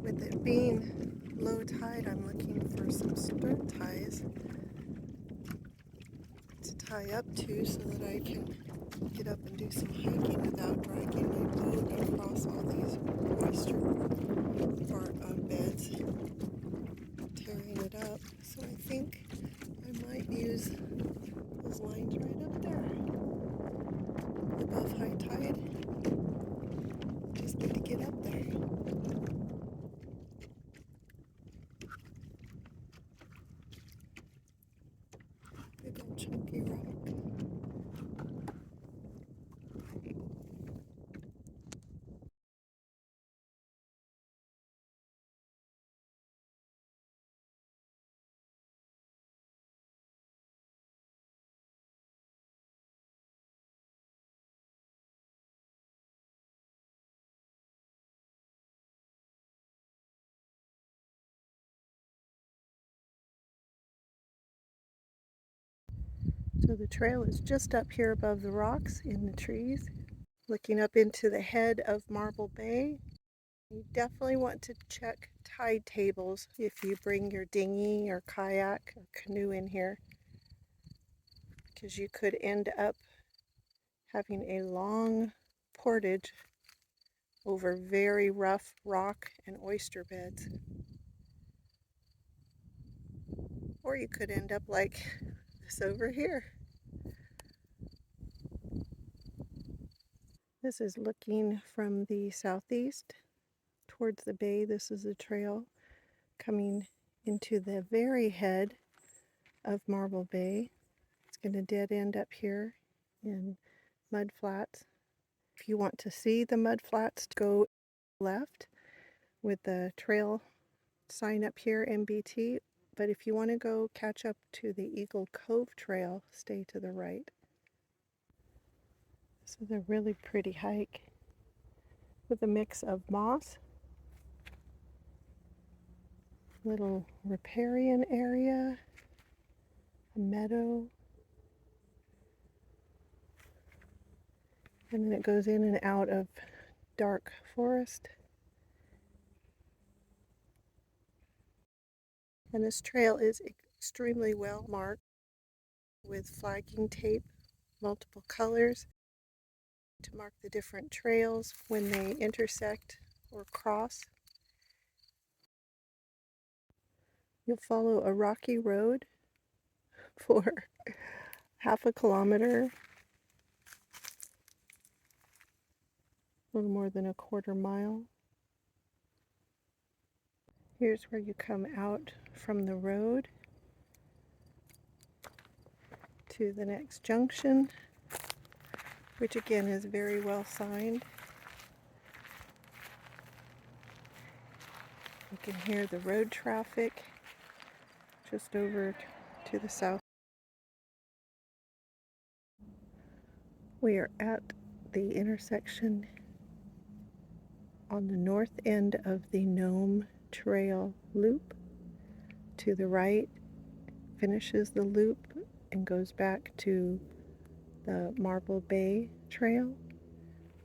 With it being low tide, I'm looking for some skirt ties to tie up to so that I can get up and do some hiking without dragging my boat across all these oyster beds, tearing it up. So I think I might use those lines right up there above high tide. Just need to get up there. Big old chunky rock. So the trail is just up here above the rocks in the trees, looking up into the head of Marble Bay. You definitely want to check tide tables if you bring your dinghy or kayak or canoe in here, because you could end up having a long portage over very rough rock and oyster beds. Or you could end up like this over here. This is looking from the southeast towards the bay. This is a trail coming into the very head of Marble Bay. It's going to dead end up here in mud flats. If you want to see the mud flats, go left with the trail sign up here, MBT. But if you want to go catch up to the Eagle Cove Trail, stay to the right. This is a really pretty hike with a mix of moss, little riparian area, a meadow, and then it goes in and out of dark forest. And this trail is extremely well marked with flagging tape, multiple colors, to mark the different trails when they intersect or cross. You'll follow a rocky road for half a kilometer, a little more than a quarter mile. Here's where you come out from the road to the next junction, which again is very well signed. You can hear the road traffic just over to the south. We are at the intersection on the north end of the Gnome Trail loop. To the right finishes the loop and goes back to the Marble Bay Trail.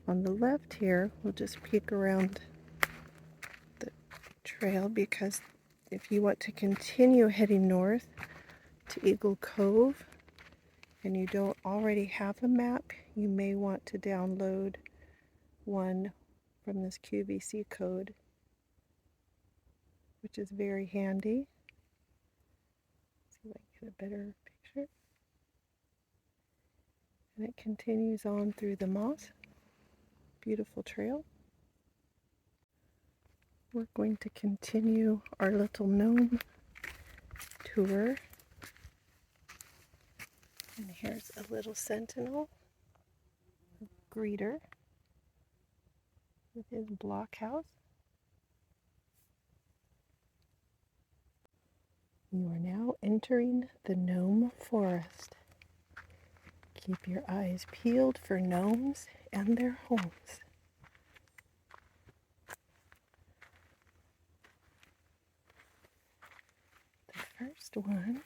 On the left here, we'll just peek around the trail, because if you want to continue heading north to Eagle Cove and you don't already have a map, you may want to download one from this QVC code, which is very handy. Let's see if I can get a better picture. And it continues on through the moss. Beautiful trail. We're going to continue our little gnome tour. And here's a little sentinel, a greeter with his blockhouse. You are now entering the gnome forest. Keep your eyes peeled for gnomes and their homes. The first one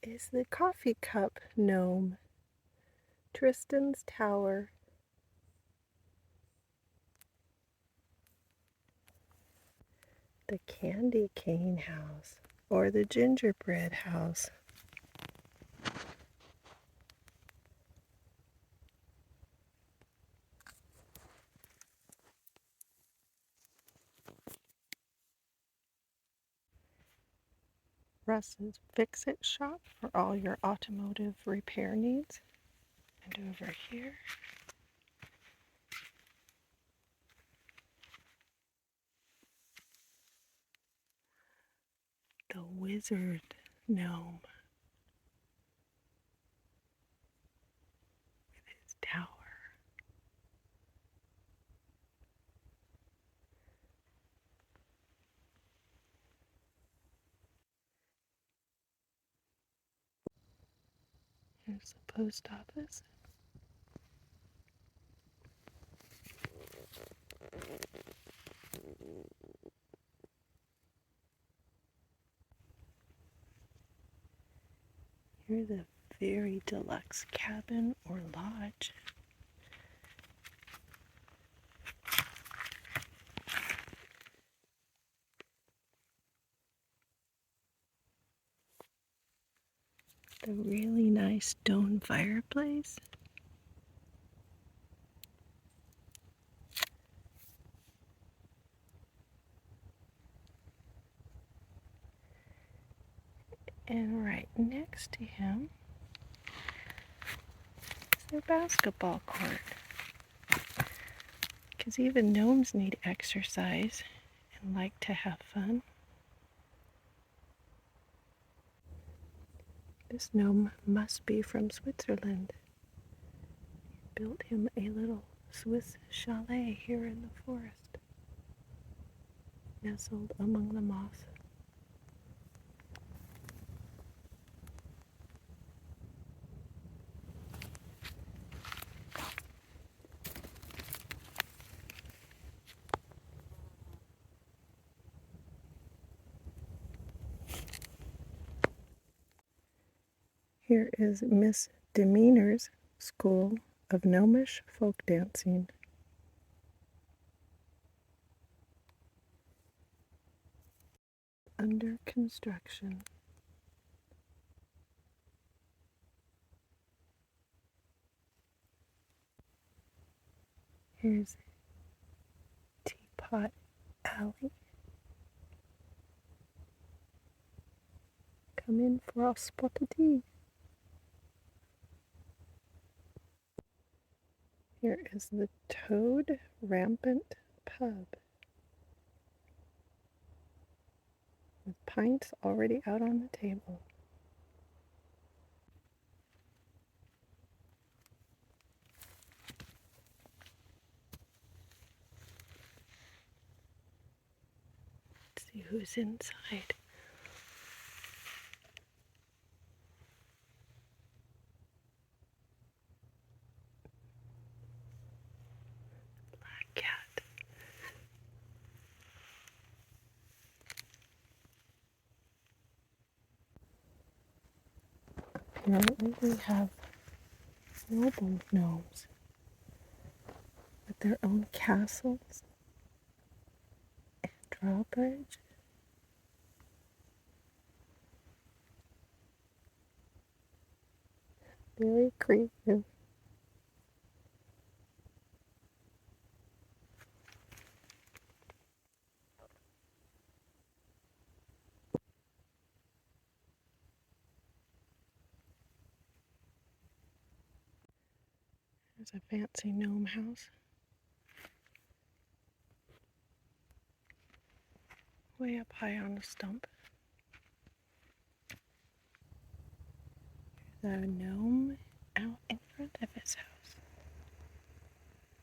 is the coffee cup gnome, Tristan's Tower. The candy cane house or the gingerbread house. Russ's Fix-It shop for all your automotive repair needs. And over here, the Wizard Gnome with his tower. Here's the post office. Here's a very deluxe cabin or lodge. The really nice stone fireplace. And right next to him is their basketball court. Because even gnomes need exercise and like to have fun. This gnome must be from Switzerland. Built him a little Swiss chalet here in the forest, nestled among the moss. Here is Miss Demeanor's School of Gnomish Folk Dancing. Under construction. Here's Teapot Alley. Come in for a spot of tea. Here is the Toad Rampant Pub, with pints already out on the table. Let's see who's inside. Black cat. Apparently we have noble gnomes with their own castles and drawbridge. Very creative. There's a fancy gnome house. Way up high on a stump. There's a gnome out in front of his house.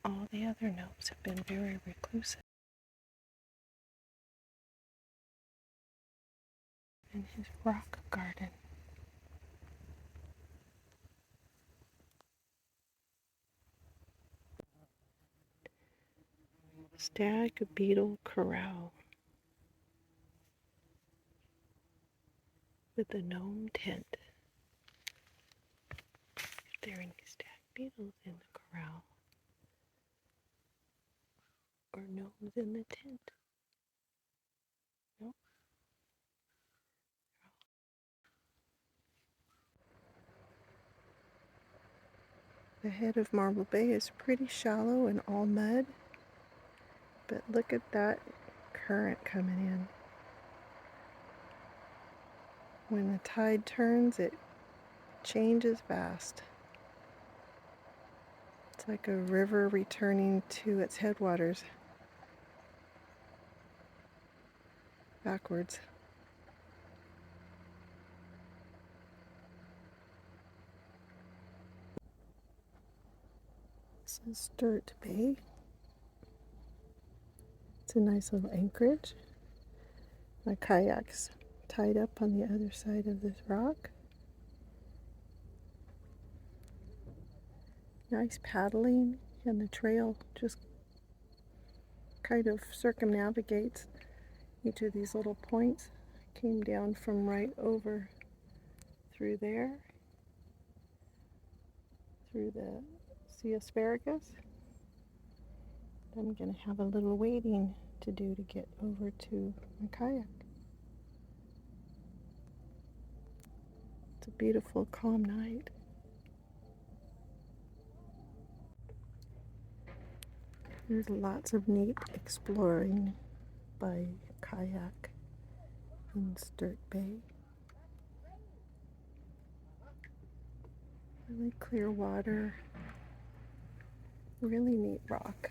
All the other gnomes have been very reclusive. In his rock garden. Stag beetle corral with a gnome tent. If there are any stag beetles in the corral or gnomes in the tent. The head of Marble Bay is pretty shallow and all mud, but look at that current coming in. When the tide turns, it changes fast. It's like a river returning to its headwaters backwards. This is Dirt Bay. It's a nice little anchorage. My kayak's tied up on the other side of this rock. Nice paddling, and the trail just kind of circumnavigates each of these little points. Came down from right over through there, through the sea asparagus. I'm going to have a little wading to do to get over to my kayak. It's a beautiful, calm night. There's lots of neat exploring by kayak in Sturt Bay. Really clear water, really neat rock.